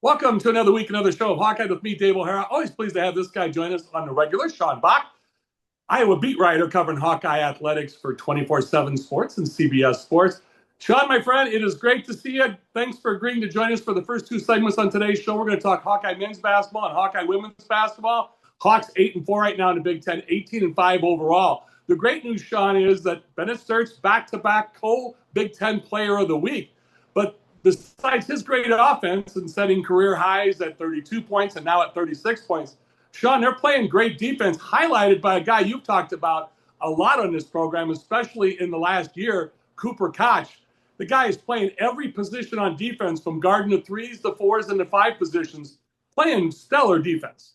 Welcome to another week, another show of Hawkeye with me, Dave O'Hara. Always pleased to have this guy join us on the regular. Sean Bock, Iowa beat writer covering Hawkeye athletics for 24/7 Sports and CBS Sports. Sean, my friend, it is great to see you. Thanks for agreeing to join us for the first two segments on today's show. We're going to talk Hawkeye men's basketball and Hawkeye women's basketball. Hawks 8-4 right now in the Big Ten, 18-5 overall. The great news, Sean, is that Bennett Starks back-to-back co-Big Ten Player of the Week. But besides his great offense and setting career highs at 32 points and now at 36 points, Sean, they're playing great defense, highlighted by a guy you've talked about a lot on this program, especially in the last year, Cooper Koch. The guy is playing every position on defense, from guarding the threes, the fours, and the five positions, playing stellar defense.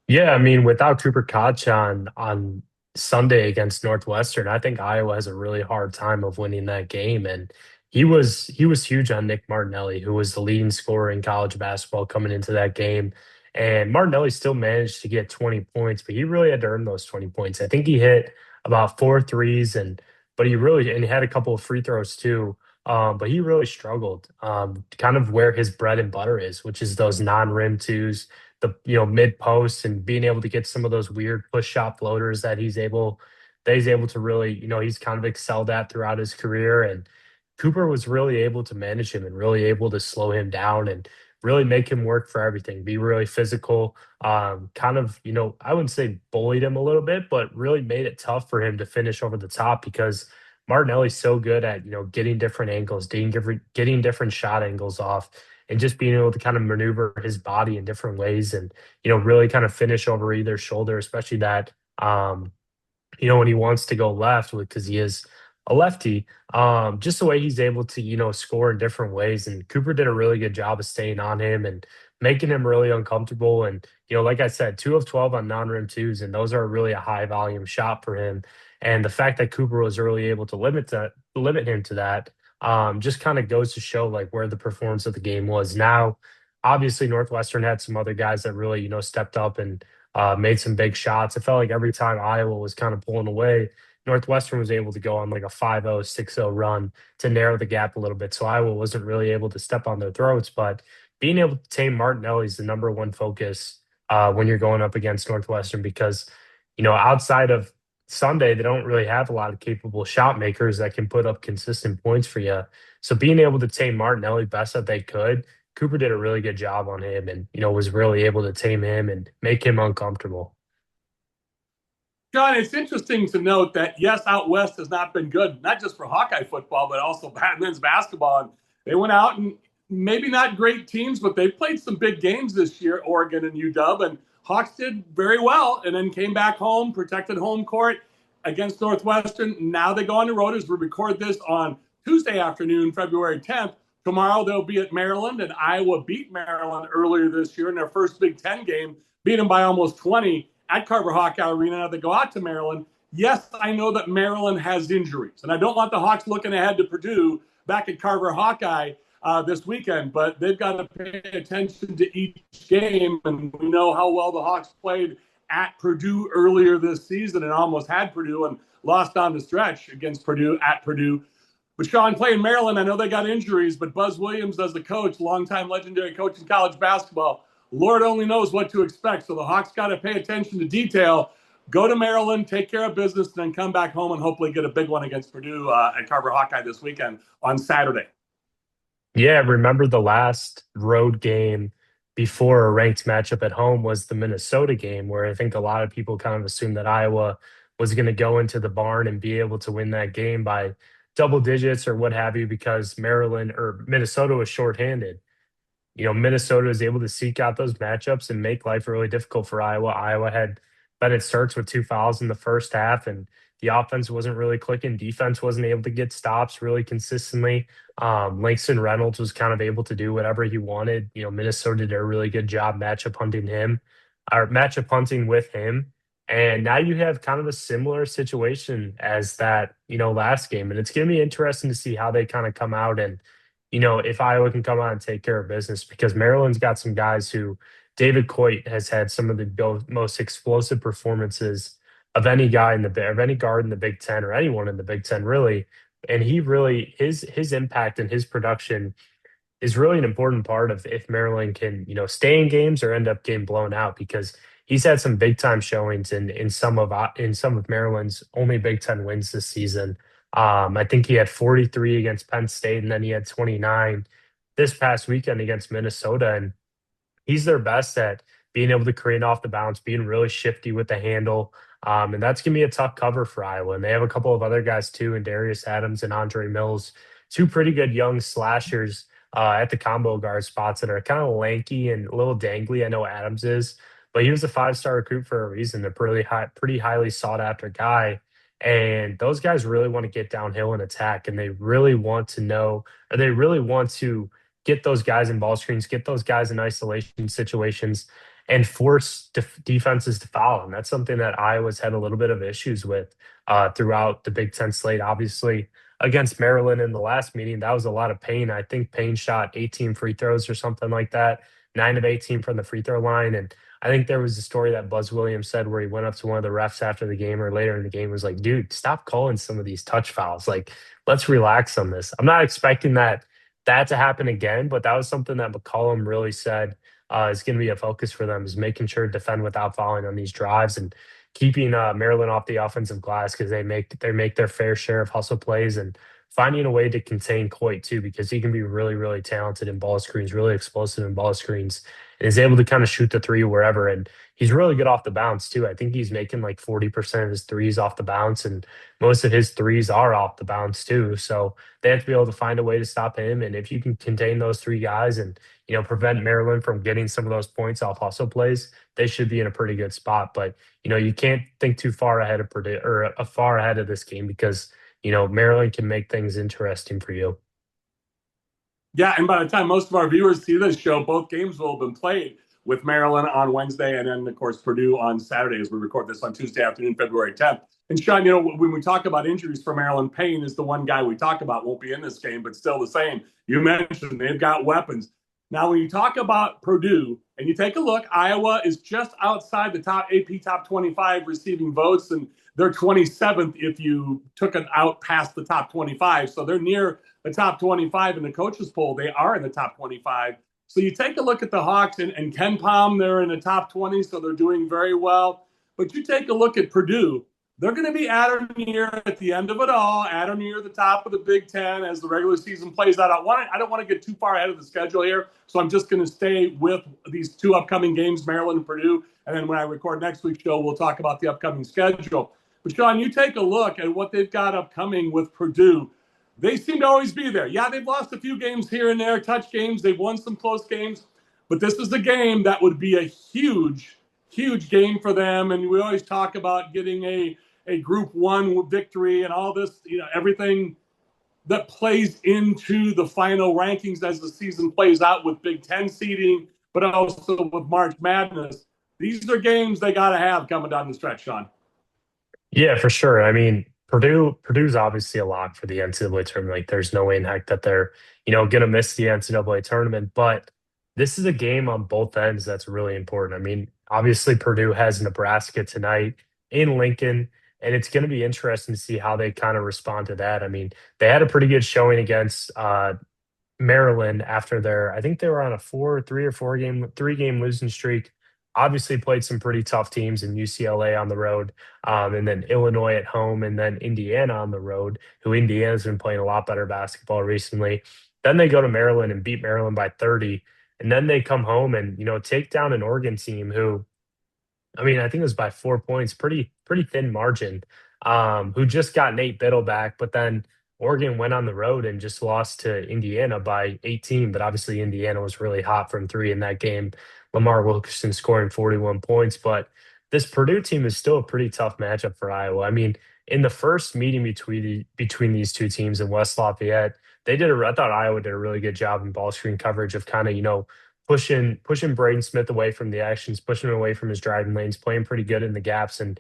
Yeah, I mean, without Cooper Koch on Sunday against Northwestern, I think Iowa has a really hard time of winning that game. And he was huge on Nick Martinelli, who was the leading scorer in college basketball coming into that game. And Martinelli still managed to get 20 points, but he really had to earn those 20 points. I think he hit about four threes, but he had a couple of free throws too. But he really struggled, kind of where his bread and butter is, which is those non-rim twos, the mid post, and being able to get some of those weird push shot floaters that he's able to really, he's kind of excelled at throughout his career. And Cooper was really able to manage him and really able to slow him down and really make him work for everything, be really physical. Kind of, I wouldn't say bullied him a little bit, but really made it tough for him to finish over the top because Martinelli's so good at, getting different angles, getting different shot angles off, and just being able to kind of maneuver his body in different ways and, really kind of finish over either shoulder, especially that, when he wants to go left because he is a lefty, just the way he's able to, score in different ways. And Cooper did a really good job of staying on him and making him really uncomfortable. And, like I said, 2 of 12 on non-rim twos, and those are really a high volume shot for him. And the fact that Cooper was really able to limit him to that, just kind of goes to show like where the performance of the game was. Now, obviously, Northwestern had some other guys that really, stepped up and made some big shots. It felt like every time Iowa was kind of pulling away, Northwestern was able to go on like a 5-0, 6-0 run to narrow the gap a little bit. So Iowa wasn't really able to step on their throats. But being able to tame Martinelli is the number one focus when you're going up against Northwestern because, outside of Sunday, they don't really have a lot of capable shot makers that can put up consistent points for you. So being able to tame Martinelli best that they could, Cooper did a really good job on him and, was really able to tame him and make him uncomfortable. John, it's interesting to note that, yes, out west has not been good, not just for Hawkeye football, but also men's basketball. And they went out and maybe not great teams, but they played some big games this year, Oregon and UW. And Hawks did very well and then came back home, protected home court against Northwestern. Now they go on the road as we record this on Tuesday afternoon, February 10th. Tomorrow they'll be at Maryland, and Iowa beat Maryland earlier this year in their first Big Ten game, beat them by almost 20 at Carver Hawkeye Arena. Now they go out to Maryland. Yes, I know that Maryland has injuries, and I don't want the Hawks looking ahead to Purdue back at Carver Hawkeye this weekend, but they've got to pay attention to each game, and we know how well the Hawks played at Purdue earlier this season and almost had Purdue and lost on the stretch against Purdue at Purdue. But Sean, playing Maryland, I know they got injuries, but Buzz Williams as the coach, longtime legendary coach in college basketball, Lord only knows what to expect. So the Hawks got to pay attention to detail. Go to Maryland, take care of business, and then come back home and hopefully get a big one against Purdue at Carver Hawkeye this weekend on Saturday. Yeah, remember the last road game before a ranked matchup at home was the Minnesota game, where I think a lot of people kind of assumed that Iowa was going to go into the barn and be able to win that game by double digits or what have you, because Maryland or Minnesota was shorthanded. Minnesota was able to seek out those matchups and make life really difficult for Iowa. Iowa had Bennett Starks with two fouls in the first half, and the offense wasn't really clicking. Defense wasn't able to get stops really consistently. Langston Reynolds was kind of able to do whatever he wanted. Minnesota did a really good job matchup hunting with him. And now you have kind of a similar situation as that, last game. And it's going to be interesting to see how they kind of come out and, if Iowa can come out and take care of business, because Maryland's got some guys who David Coit has had some of the most explosive performances of any of any guard in the Big Ten or anyone in the Big Ten really. And he really his impact and his production is really an important part of if Maryland can, stay in games or end up getting blown out because he's had some big time showings in some of Maryland's only Big Ten wins this season. I think he had 43 against Penn State, and then he had 29 this past weekend against Minnesota. And he's their best at being able to create off the bounce, being really shifty with the handle. And that's going to be a tough cover for Iowa. And they have a couple of other guys too, and Darius Adams and Andre Mills, two pretty good young slashers at the combo guard spots that are kind of lanky and a little dangly. I know Adams is, but he was a five-star recruit for a reason. A pretty highly sought after guy. And those guys really want to get downhill and attack, and they really want to know, or they really want to get those guys in ball screens, get those guys in isolation situations, and force defenses to foul. And that's something that Iowa's had a little bit of issues with throughout the Big Ten slate. Obviously, against Maryland in the last meeting, that was a lot of Payne. I think Payne shot 18 free throws or something like that, 9 of 18 from the free throw line. And I think there was a story that Buzz Williams said where he went up to one of the refs after the game or later in the game was like, dude, stop calling some of these touch fouls. Like, let's relax on this. I'm not expecting that to happen again. But that was something that McCollum really said is going to be a focus for them is making sure to defend without fouling on these drives and keeping Maryland off the offensive glass because they make their fair share of hustle plays and finding a way to contain Coit too because he can be really really talented in ball screens, really explosive in ball screens, and is able to kind of shoot the three wherever. And he's really good off the bounce too. I think he's making like 40% of his threes off the bounce, and most of his threes are off the bounce too. So they have to be able to find a way to stop him. And if you can contain those three guys and prevent Maryland from getting some of those points off hustle plays, they should be in a pretty good spot. But you can't think too far ahead of Purdue or far ahead of this game because Maryland can make things interesting for you. Yeah, and by the time most of our viewers see this show, both games will have been played with Maryland on Wednesday and then, of course, Purdue on Saturday as we record this on Tuesday afternoon, February 10th. And Sean, when we talk about injuries for Maryland, Payne is the one guy we talk about won't be in this game, but still the same. You mentioned they've got weapons. Now, when you talk about Purdue and you take a look, Iowa is just outside the top AP top 25 receiving votes, and they're 27th if you took it out past the top 25. So they're near the top 25 in the coaches poll. They are in the top 25. So you take a look at the Hawks and Ken Palm, they're in the top 20, so they're doing very well. But you take a look at Purdue, they're going to be at or near at the end of it all, at or near the top of the Big Ten as the regular season plays out. I don't want to get too far ahead of the schedule here, so I'm just going to stay with these two upcoming games, Maryland and Purdue. And then when I record next week's show, we'll talk about the upcoming schedule. But Sean, you take a look at what they've got upcoming with Purdue. They seem to always be there. Yeah, they've lost a few games here and there, touch games. They've won some close games. But this is a game that would be a huge, huge game for them. And we always talk about getting a Group 1 victory and all this, everything that plays into the final rankings as the season plays out with Big Ten seeding, but also with March Madness. These are games they got to have coming down the stretch, Sean. Yeah, for sure. I mean, Purdue's obviously a lock for the NCAA tournament. Like, there's no way in heck that they're, going to miss the NCAA tournament. But this is a game on both ends that's really important. I mean, obviously Purdue has Nebraska tonight in Lincoln, and it's going to be interesting to see how they kind of respond to that. I mean, they had a pretty good showing against Maryland after I think they were on a 3 game losing streak. Obviously played some pretty tough teams in UCLA on the road, and then Illinois at home, and then Indiana on the road, who Indiana's been playing a lot better basketball recently. Then they go to Maryland and beat Maryland by 30. And then they come home and, take down an Oregon team who, I mean, I think it was by 4 points, pretty thin margin. Who just got Nate Biddle back, but then Oregon went on the road and just lost to Indiana by 18. But obviously, Indiana was really hot from three in that game. Lamar Wilkerson scoring 41 points, but this Purdue team is still a pretty tough matchup for Iowa. I mean, in the first meeting between these two teams in West Lafayette, I thought Iowa did a really good job in ball screen coverage of kind of pushing Braden Smith away from the actions, pushing him away from his driving lanes, playing pretty good in the gaps, and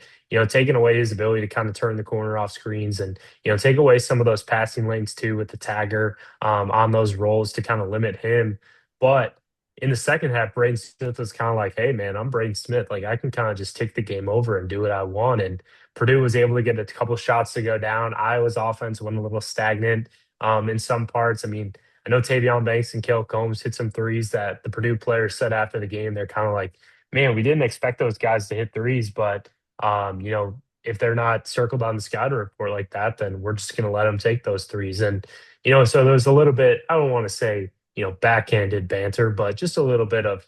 taking away his ability to kind of turn the corner off screens, and take away some of those passing lanes too with the tagger on those rolls to kind of limit him. But in the second half, Braden Smith was kind of like, "Hey man, I'm Braden Smith. Like I can kind of just take the game over and do what I want." And Purdue was able to get a couple shots to go down. Iowa's offense went a little stagnant in some parts. I mean, I know Tavion Banks and Kale Combs hit some threes that the Purdue players said after the game. They're kind of like, man, we didn't expect those guys to hit threes, but if they're not circled on the scouting report like that, then we're just going to let them take those threes. And so there's a little bit, I don't want to say, backhanded banter, but just a little bit of,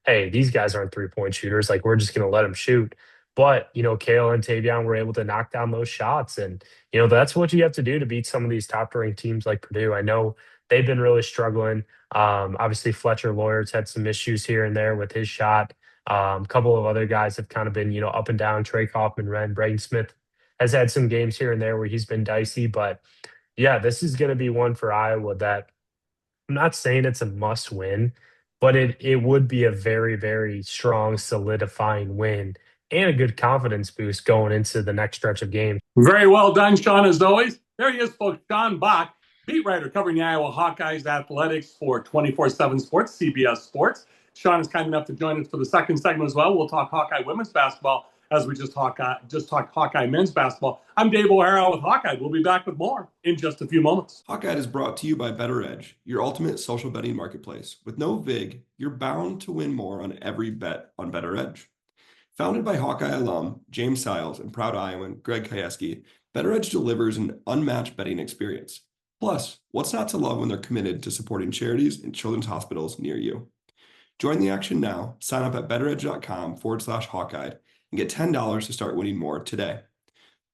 hey, these guys aren't 3-point shooters. Like, we're just going to let them shoot. But, Kale and Tavion were able to knock down those shots. And, that's what you have to do to beat some of these top ranked teams like Purdue. I know they've been really struggling. Obviously, Fletcher Lawyer's had some issues here and there with his shot. A couple of other guys have kind of been, up and down. Trey Kaufman, Ren, Braden Smith has had some games here and there where he's been dicey. But yeah, this is going to be one for Iowa that I'm not saying it's a must win, but it would be a very, very strong, solidifying win and a good confidence boost going into the next stretch of games. Very well done, Sean, as always. There he is, folks. Sean Bock, beat writer covering the Iowa Hawkeyes athletics for 24/7 Sports, CBS Sports. Sean is kind enough to join us for the second segment as well. We'll talk Hawkeye women's basketball as we just talked Hawkeye men's basketball. I'm Dave O'Hara with Hawkeye. We'll be back with more in just a few moments. Hawkeye is brought to you by BettorEdge, your ultimate social betting marketplace. With no VIG, you're bound to win more on every bet on BettorEdge. Founded by Hawkeye alum James Seils and proud Iowan Greg Kajewski, BettorEdge delivers an unmatched betting experience. Plus, what's not to love when they're committed to supporting charities and children's hospitals near you? Join the action now. Sign up at bettoredge.com/Hawkeye and get $10 to start winning more today.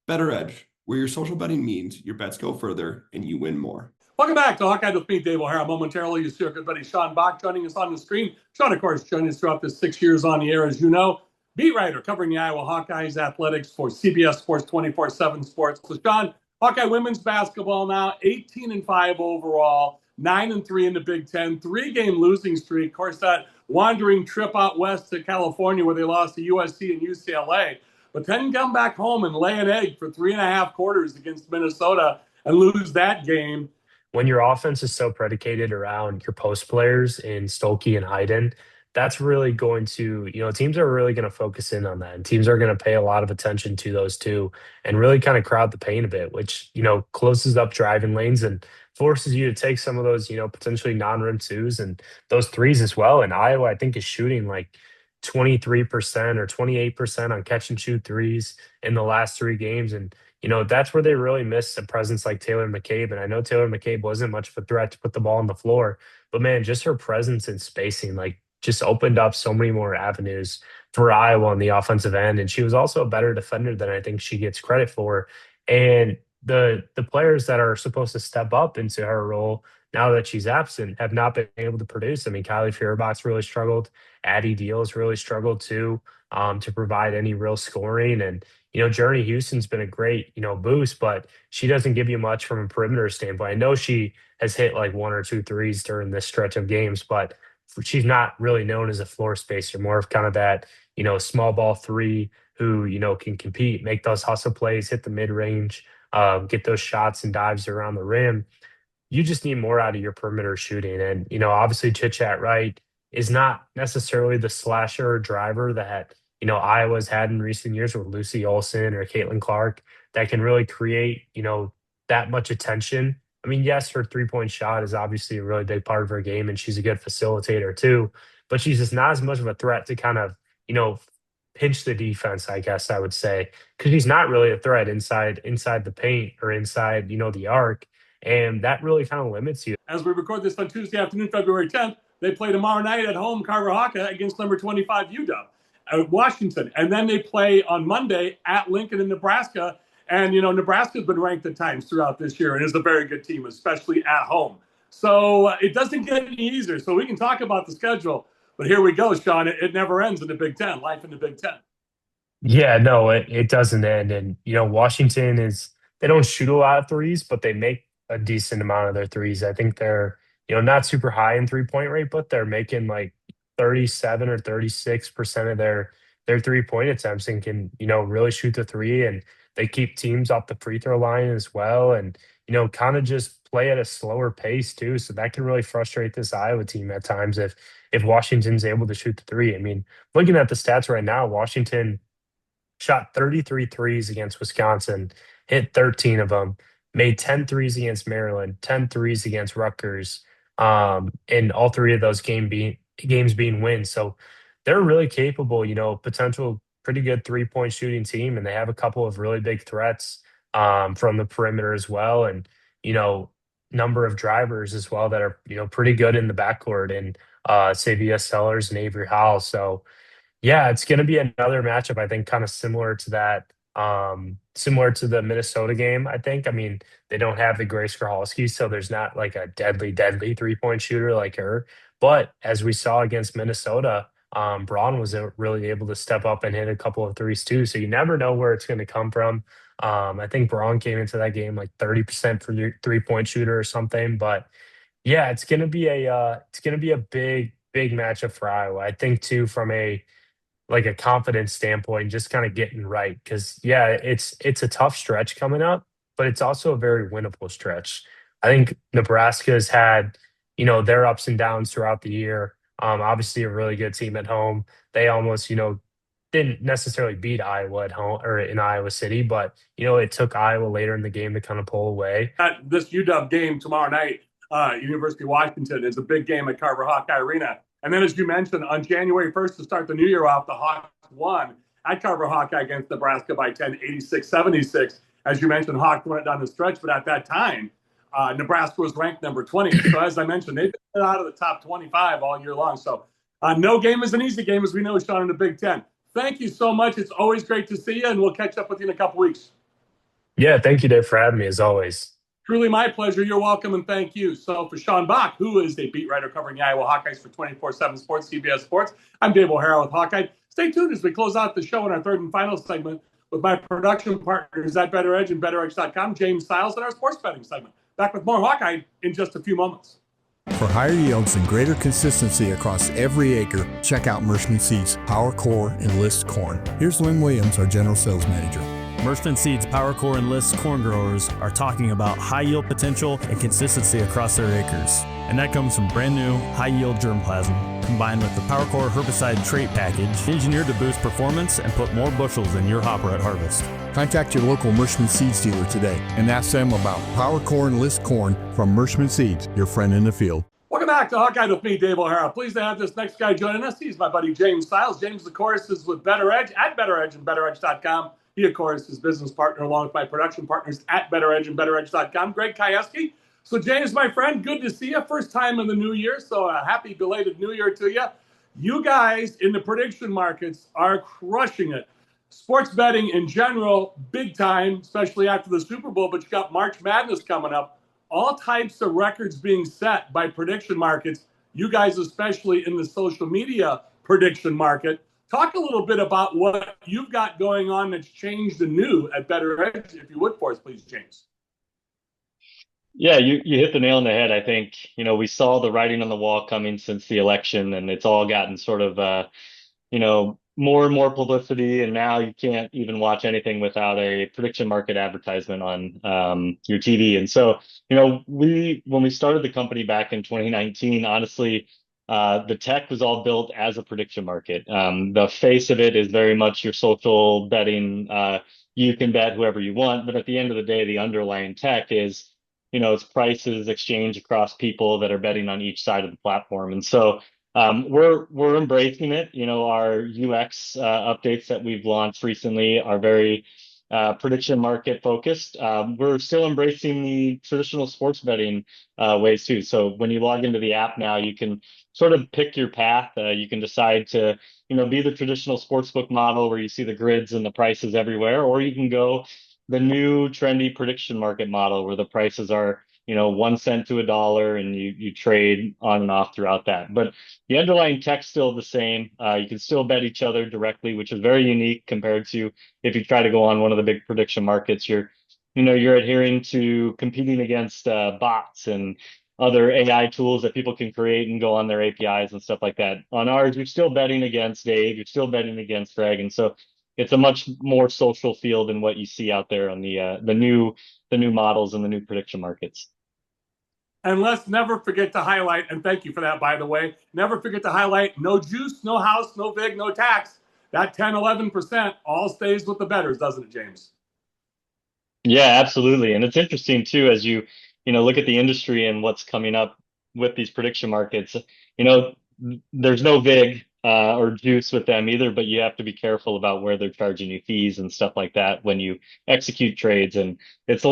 BettorEdge, where your social betting means your bets go further and you win more. Welcome back to Hawkeye with me, Dave O'Hara. Momentarily, you see our good buddy Sean Bock joining us on the screen. Sean, of course, joining us throughout the 6 years on the air, as you know. Beat writer covering the Iowa Hawkeyes athletics for CBS Sports 24/7 Sports. So, Sean, Hawkeye women's basketball now 18-5 overall, 9-3 in the Big Ten, 3-game losing streak. Of course, that wandering trip out west to California where they lost to USC and UCLA, but then come back home and lay an egg for 3.5 quarters against Minnesota and lose that game. When your offense is so predicated around your post players in Stolke and Hayden, that's really going to, teams are really going to focus in on that. And teams are going to pay a lot of attention to those two and really kind of crowd the paint a bit, which, closes up driving lanes and forces you to take some of those, potentially non-rim twos and those threes as well. And Iowa, I think, is shooting like 23% or 28% on catch and shoot threes in the last 3 games. And, that's where they really miss a presence like Taylor McCabe. And I know Taylor McCabe wasn't much of a threat to put the ball on the floor, but man, just her presence and spacing, like, just opened up so many more avenues for Iowa on the offensive end. And she was also a better defender than I think she gets credit for. And the players that are supposed to step up into her role now that she's absent have not been able to produce. I mean, Kylie Feuerbach's really struggled. Addie Deal's really struggled too, to provide any real scoring. And, Journey Houston's been a great, boost, but she doesn't give you much from a perimeter standpoint. I know she has hit like 1 or 2 threes during this stretch of games, but she's not really known as a floor spacer, more of kind of that, small ball three who, can compete, make those hustle plays, hit the mid range, get those shots and dives around the rim. You just need more out of your perimeter shooting. And, obviously Chitchat Wright is not necessarily the slasher or driver that, Iowa's had in recent years with Lucy Olson or Caitlin Clark that can really create, that much attention. I mean, yes, her 3-point shot is obviously a really big part of her game, and she's a good facilitator too. But she's just not as much of a threat to kind of, pinch the defense, I guess I would say, because she's not really a threat inside the paint or inside, the arc, and that really kind of limits you. As we record this on Tuesday afternoon, February 10th, they play tomorrow night at home, Carver Hawkeye against number 25 UW at Washington, and then they play on Monday at Lincoln in Nebraska. And, Nebraska's been ranked at times throughout this year and is a very good team, especially at home. So it doesn't get any easier. So we can talk about the schedule. But here we go, Sean. It never ends in the Big Ten, life in the Big Ten. Yeah, no, it doesn't end. And, Washington they don't shoot a lot of threes, but they make a decent amount of their threes. I think they're, not super high in 3-point rate, but they're making like 37 or 36% of their 3-point attempts and can, really shoot the three. And they keep teams off the free throw line as well. And, kind of just play at a slower pace too. So that can really frustrate this Iowa team at times if Washington's able to shoot the three. I mean, looking at the stats right now, Washington shot 33 threes against Wisconsin, hit 13 of them, made 10 threes against Maryland, 10 threes against Rutgers, and all three of those games being wins. So they're really capable, potential pretty good 3-point shooting team, and they have a couple of really big threats from the perimeter as well, and number of drivers as well that are pretty good in the backcourt, and Savia Sellers and Avery Howell. So yeah, it's going to be another matchup, I think, kind of similar to that, similar to the Minnesota game, I think. I mean, they don't have the Grace Hawkeyes, so there's not like a deadly 3-point shooter like her. But as we saw against Minnesota, Braun was really able to step up and hit a couple of threes too. So you never know where it's going to come from. I think Braun came into that game like 30% for your 3-point shooter or something. But yeah, it's gonna be a big matchup for Iowa. I think too from a confidence standpoint, just kind of getting right. Because yeah, it's a tough stretch coming up, but it's also a very winnable stretch. I think Nebraska's had, their ups and downs throughout the year. Obviously a really good team at home. They almost, didn't necessarily beat Iowa at home or in Iowa City, but it took Iowa later in the game to kind of pull away. This UW game tomorrow night, University of Washington, is a big game at Carver Hawkeye Arena. And then, as you mentioned, on January 1st to start the new year off, the Hawks won at Carver Hawkeye against Nebraska by 10, 86-76. As you mentioned, Hawks went down the stretch, but at that time, Nebraska was ranked number 20. So as I mentioned, they've been out of the top 25 all year long. So no game is an easy game, as we know, Sean, in the Big Ten. Thank you so much. It's always great to see you, and we'll catch up with you in a couple weeks. Yeah, thank you, Dave, for having me as always. Truly my pleasure. You're welcome, and thank you. So for Sean Bock, who is a beat writer covering the Iowa Hawkeyes for 24/7 Sports, CBS Sports, I'm Dave O'Hara with Hawkeye. Stay tuned as we close out the show in our third and final segment with my production partners at BettorEdge and BettorEdge.com, James Seils, and our sports betting segment. Back with more Hawkeye in just a few moments. For higher yields and greater consistency across every acre, check out Merschman Seed's Power Core Enlist Corn. Here's Lynn Williams, our General Sales Manager. Merschman Seed's Power Core Enlist corn growers are talking about high yield potential and consistency across their acres. And that comes from brand new high yield germplasm combined with the Power Core herbicide trait package engineered to boost performance and put more bushels in your hopper at harvest. Contact your local Merschman Seeds dealer today and ask them about Power Core Enlist Corn from Merschman Seeds, your friend in the field. Welcome back to Hawkeye with me, Dave O'Hara. Pleased to have this next guy joining us. He's my buddy James Seils. James, of course, is with BettorEdge at BettorEdge and BettorEdge.com. He, of course, is business partner along with my production partners at BettorEdge and BettorEdge.com. Greg Kajewski. So, James, my friend, good to see you. First time in the new year, so a happy belated new year to you. You guys in the prediction markets are crushing it. Sports betting in general, big time, especially after the Super Bowl, but you got March Madness coming up. All types of records being set by prediction markets. You guys, especially in the social media prediction market. Talk a little bit about what you've got going on that's changed and new at BettorEdge, if you would for us, please, James. Yeah, you hit the nail on the head. I think, we saw the writing on the wall coming since the election, and it's all gotten sort of, more and more publicity. And now you can't even watch anything without a prediction market advertisement on your TV. And so, when we started the company back in 2019, honestly, the tech was all built as a prediction market. The face of it is very much your social betting. You can bet whoever you want, but at the end of the day, the underlying tech is, it's prices exchange across people that are betting on each side of the platform. And so we're embracing it. Our UX updates that we've launched recently are very prediction market focused. We're still embracing the traditional sports betting ways too. So when you log into the app now, you can sort of pick your path. You can decide to, be the traditional sportsbook model where you see the grids and the prices everywhere, or you can go the new trendy prediction market model where the prices are, 1 cent to $1 and you trade on and off throughout that. But the underlying tech's still the same. You can still bet each other directly, which is very unique compared to if you try to go on one of the big prediction markets. You're adhering to competing against bots and other AI tools that people can create and go on their APIs and stuff like that. On ours, you're still betting against Dave, you're still betting against Greg, and so it's a much more social field than what you see out there on the new models and the new prediction markets. And let's never forget to highlight, and thank you for that, by the way, never forget to highlight no juice, no house, no vig, no tax. That 10, 11% all stays with the bettors, doesn't it, James? Yeah, absolutely. And it's interesting too, as you look at the industry and what's coming up with these prediction markets, you know, there's no vig or juice with them either, but you have to be careful about where they're charging you fees and stuff like that when you execute trades. And it's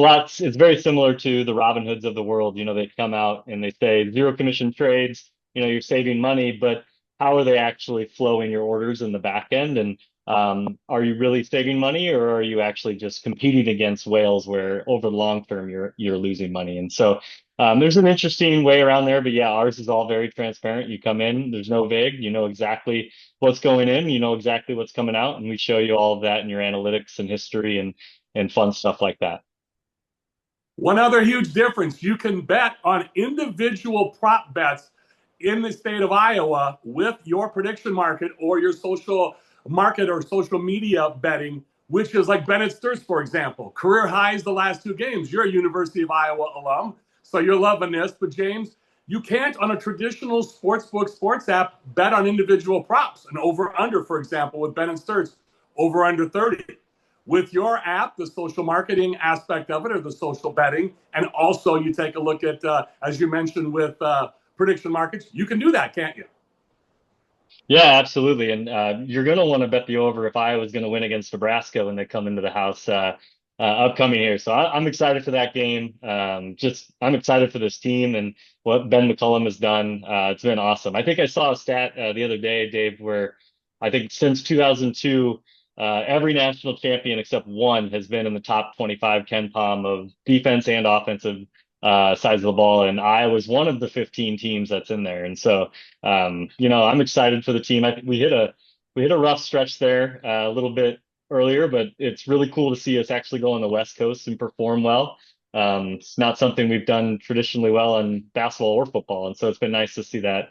very similar to the Robin Hoods of the world. You know, they come out and they say zero commission trades, you know, you're saving money, but how are they actually flowing your orders in the back end? And are you really saving money, or are you actually just competing against whales where over the long term you're losing money? And so there's an interesting way around there, but yeah, ours is all very transparent. You come in, there's no vig, you know exactly what's going in, you know exactly what's coming out, and we show you all of that in your analytics and history and fun stuff like that. One other huge difference, you can bet on individual prop bets in the state of Iowa with your prediction market or your social market or social media betting, which is like Bennett Sturz, for example. Career highs the last 2 games. You're a University of Iowa alum, so you're loving this. But James, you can't on a traditional sportsbook sports app bet on individual props. An over-under, for example, with Bennett Sturz, over-under 30. With your app, the social marketing aspect of it, or the social betting, and also you take a look at, as you mentioned with prediction markets, you can do that, can't you? Yeah, absolutely. And you're going to want to bet the over if Iowa's going to win against Nebraska when they come into the house upcoming here. So I'm excited for that game. I'm excited for this team and what Ben McCullum has done. It's been awesome. I think I saw a stat the other day, Dave, where I think since 2002, every national champion except one has been in the top 25 Ken Pom of defense and offensive sides of the ball, and Iowa's one of the 15 teams that's in there. And so, you know, I'm excited for the team. I think we hit a rough stretch there a little bit earlier, but it's really cool to see us actually go on the West Coast and perform well. It's not something we've done traditionally well in basketball or football, and so it's been nice to see that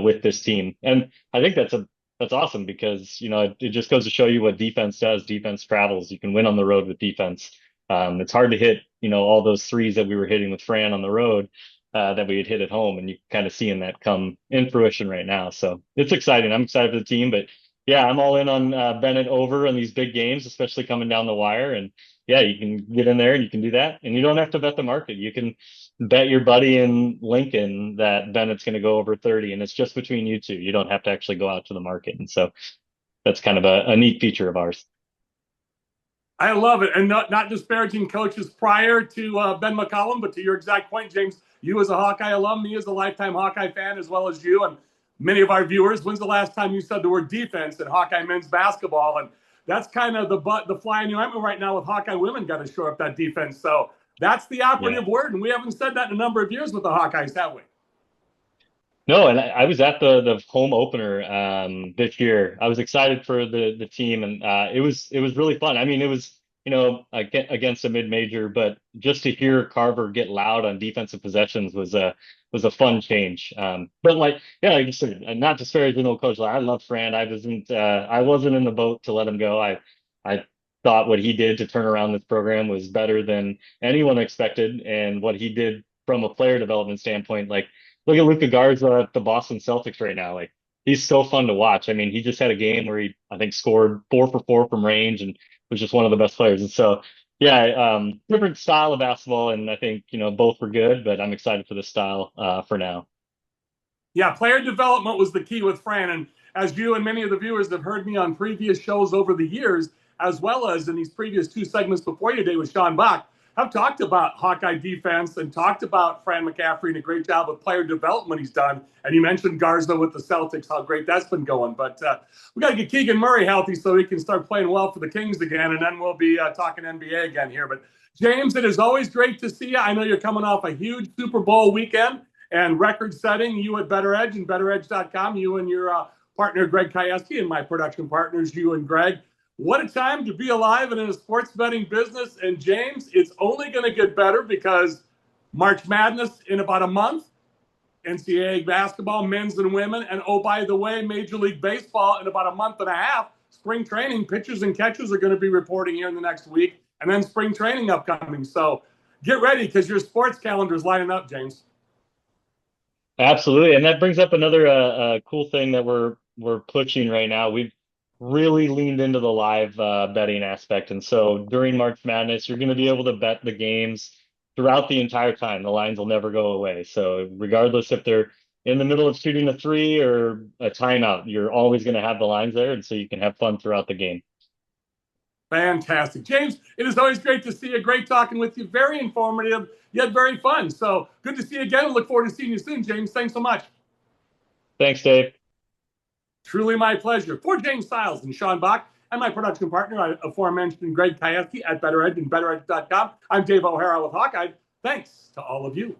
with this team. And I think that's awesome because, you know, it just goes to show you what defense does. Defense travels. You can win on the road with defense. It's hard to hit, you know, all those threes that we were hitting with Fran on the road that we had hit at home, and you kind of seeing that come in fruition right now. So it's exciting. I'm excited for the team, but yeah, I'm all in on Bennett over on these big games, especially coming down the wire. And yeah, you can get in there and you can do that, and you don't have to bet the market. You can bet your buddy in Lincoln that Bennett's going to go over 30, and it's just between you two. You don't have to actually go out to the market, and so that's kind of a neat feature of ours. I love it. And not disparaging coaches prior to Ben McCollum, but to your exact point, James, you as a Hawkeye alum, me as a lifetime Hawkeye fan, as well as you and many of our viewers, when's the last time you said the word defense in Hawkeye men's basketball? And that's kind of the fly in the ointment right now with Hawkeye women got to shore up that defense. So that's the operative word. And we haven't said that in a number of years with the Hawkeyes, have we? No, and I was at the home opener this year. I was excited for the team, and it was really fun. I mean, it was, you know, against a mid-major, but just to hear Carver get loud on defensive possessions was a fun change. But like, yeah, like you said, not disparaging old coach. Like, I love Fran. I wasn't in the boat to let him go. I thought what he did to turn around this program was better than anyone expected, and what he did from a player development standpoint, like. Look at Luka Garza at the Boston Celtics right now. Like, he's so fun to watch. I mean, he just had a game where he, I think, scored 4 for 4 from range and was just one of the best players. And so, yeah, different style of basketball. And I think, you know, both were good, but I'm excited for this style for now. Yeah, player development was the key with Fran. And as you and many of the viewers have heard me on previous shows over the years, as well as in these previous 2 segments before you today with Sean Bock, I've talked about Hawkeye defense and talked about Fran McCaffrey and a great job with player development he's done. And you mentioned Garza with the Celtics, how great that's been going. But we got to get Keegan Murray healthy so he can start playing well for the Kings again. And then we'll be talking NBA again here. But James, it is always great to see you. I know you're coming off a huge Super Bowl weekend and record setting. You at BettorEdge and BettorEdge.com, you and your partner, Greg Kajewski, and my production partners, you and Greg. What a time to be alive and in a sports betting business. And James, it's only going to get better because March Madness in about a month, NCAA basketball, men's and women, and oh, by the way, Major League Baseball in about a month and a half. Spring training, pitchers and catchers are going to be reporting here in the next week, and then spring training upcoming. So get ready because your sports calendar is lining up, James. Absolutely. And that brings up another cool thing that we're pushing right now. We've really leaned into the live betting aspect. And so during March Madness, you're going to be able to bet the games throughout the entire time. The lines will never go away. So regardless if they're in the middle of shooting a three or a timeout, you're always going to have the lines there, and so you can have fun throughout the game. Fantastic. James, it is always great to see you. Great talking with you. Very informative, yet very fun. So good to see you again. Look forward to seeing you soon, James. Thanks so much. Thanks, Dave. Truly my pleasure. For James Seils and Sean Bock and my production partner, aforementioned Greg Kajewski at BettorEdge and BettorEdge.com, I'm Dave O'Hara with Hawkeye. Thanks to all of you.